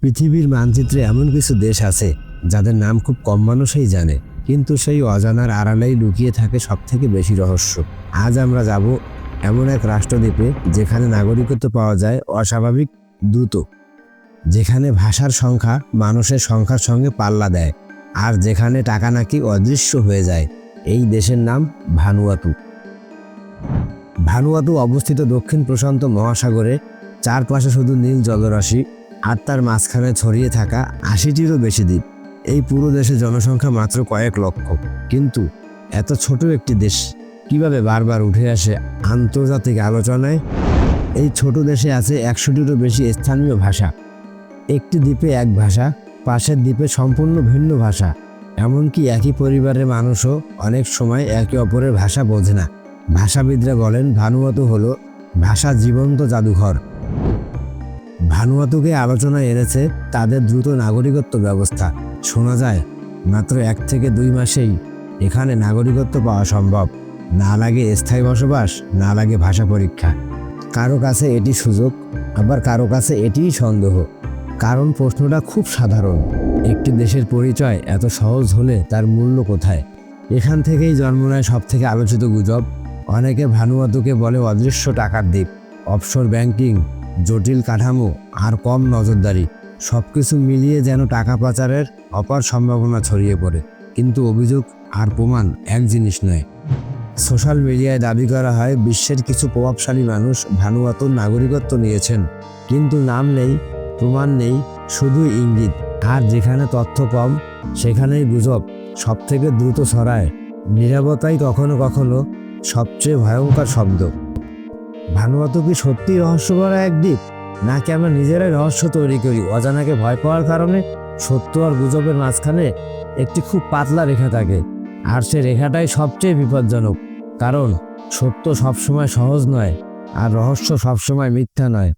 পৃথিবীর মানচিত্রে এমন কিছু দেশ আছে যাদের নাম খুব কম মানুষই জানে, কিন্তু সেই অজানার আড়ালেই লুকিয়ে থাকে সবথেকে বেশি রহস্য। আজ আমরা যাব এমন এক রাষ্ট্রদ্বীপে যেখানে নাগরিকত্ব পাওয়া যায় অস্বাভাবিক দ্রুত, যেখানে ভাষার সংখ্যা মানুষের সংখ্যার সঙ্গে পাল্লা দেয়, আর যেখানে টাকা নাকি অদৃশ্য হয়ে যায়। এই দেশের নাম ভানুয়াতু। ভানুয়াতু অবস্থিত দক্ষিণ প্রশান্ত মহাসাগরে। চারপাশে শুধু নীল জলরাশি, আর তার মাঝখানে ছড়িয়ে থাকা ৮০টিরও বেশি দ্বীপ। এই পুরো দেশের জনসংখ্যা মাত্র কয়েক লক্ষ, কিন্তু এত ছোট একটি দেশ কিভাবে বারবার উঠে আসে আন্তর্জাতিক আলোচনায়? এই ছোট দেশে আছে ১০০টিরও বেশি স্থানীয় ভাষা। একটি দ্বীপে এক ভাষা, পাশের দ্বীপে সম্পূর্ণ ভিন্ন ভাষা। এমনকি একই পরিবারের মানুষও অনেক সময় একে অপরের ভাষা বোঝে না। ভাষাবিদরা বলেন ভানুয়াতু হলো ভাষা জীবন্ত জাদুঘর। ভানুয়াতুকে আলোচনায় এনেছে তাদের দ্রুত নাগরিকত্ব ব্যবস্থা। শোনা যায় মাত্র ১ থেকে ২ মাসেই এখানে নাগরিকত্ব পাওয়া সম্ভব। না লাগে স্থায়ী বসবাস, না লাগে ভাষা পরীক্ষা। কারো কাছে এটি সুযোগ, আবার কারো কাছে এটিই সন্দেহ। কারণ প্রশ্নটা খুব সাধারণ, একটি দেশের পরিচয় এত সহজ হলে তার মূল্য কোথায়? এখান থেকেই জন্ম নেয় সব থেকে আলোচিত গুজব। অনেকে ভানুয়াতুকে বলে অদৃশ্য টাকার দ্বীপ, অফশোর ব্যাংকিং, জটিল কাঠামো আর কম নজরদারি। সবকিছু মিলিয়ে যেন টাকা পাচারের অপার সম্ভাবনা ছড়িয়ে পড়ে। কিন্তু অভিযোগ আর প্রমাণ এক জিনিস নয়। সোশ্যাল মিডিয়ায় দাবি করা হয় বিশ্বের কিছু প্রভাবশালী মানুষ ভানুয়াতুর নাগরিকত্ব নিয়েছেন, কিন্তু নাম নেই, প্রমাণ নেই, শুধু ইঙ্গিত। আর যেখানে তথ্য কম সেখানেই গুজব সবথেকে দ্রুত ছড়ায়। নীরবতাই কখনো কখনো সবচেয়ে ভয়ঙ্কর শব্দ। ভানুয়াতু কি সত্যি রহস্যভরা এক দ্বীপ, নাকি আমরা নিজেরাই রহস্য তৈরি করি অজানাকে ভয় পাওয়ার কারণে? সত্য আর গুজবের মাঝখানে একটি খুব পাতলা রেখা থাকে, আর সে রেখাটাই সবচেয়ে বিপজ্জনক। কারণ সত্য সবসময় সহজ নয়, আর রহস্য সবসময় মিথ্যা নয়।